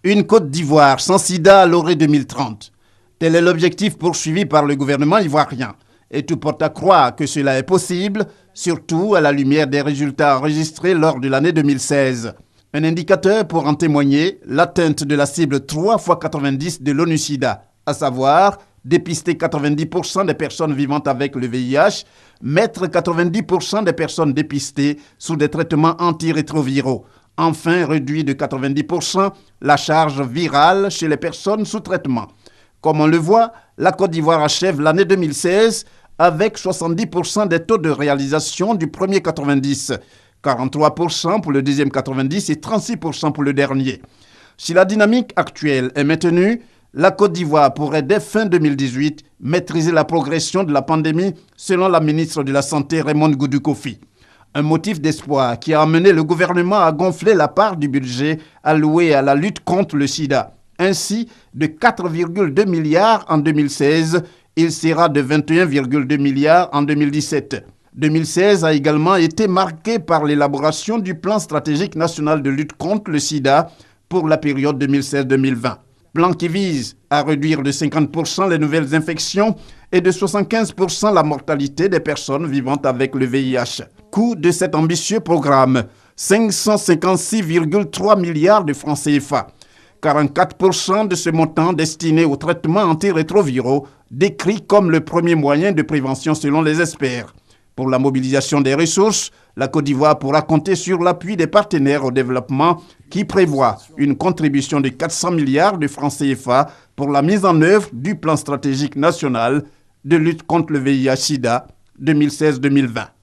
Une Côte d'Ivoire sans sida à l'horizon 2030. Tel est l'objectif poursuivi par le gouvernement ivoirien. Et tout porte à croire que cela est possible, surtout à la lumière des résultats enregistrés lors de l'année 2016. Un indicateur pour en témoigner, l'atteinte de la cible 3x90 de l'ONU-SIDA, à savoir dépister 90% des personnes vivant avec le VIH, mettre 90% des personnes dépistées sous des traitements antirétroviraux. Enfin, réduire de 90% la charge virale chez les personnes sous traitement. Comme on le voit, la Côte d'Ivoire achève l'année 2016 avec 70% des taux de réalisation du premier 90, 43% pour le deuxième 90 et 36% pour le dernier. Si la dynamique actuelle est maintenue, la Côte d'Ivoire pourrait dès fin 2018 maîtriser la progression de la pandémie selon la ministre de la Santé Raymond Goudou Kofi. Un motif d'espoir qui a amené le gouvernement à gonfler la part du budget alloué à la lutte contre le sida. Ainsi, de 4,2 milliards en 2016, il sera de 21,2 milliards en 2017. 2016 a également été marqué par l'élaboration du plan stratégique national de lutte contre le sida pour la période 2016-2020. Plan qui vise à réduire de 50% les nouvelles infections et de 75% la mortalité des personnes vivant avec le VIH. Coût de cet ambitieux programme, 556,3 milliards de francs CFA. 44% de ce montant destiné aux traitements antirétroviraux, décrit comme le premier moyen de prévention selon les experts. Pour la mobilisation des ressources, la Côte d'Ivoire pourra compter sur l'appui des partenaires au développement qui prévoit une contribution de 400 milliards de francs CFA pour la mise en œuvre du plan stratégique national de lutte contre le VIH-Sida 2016-2020.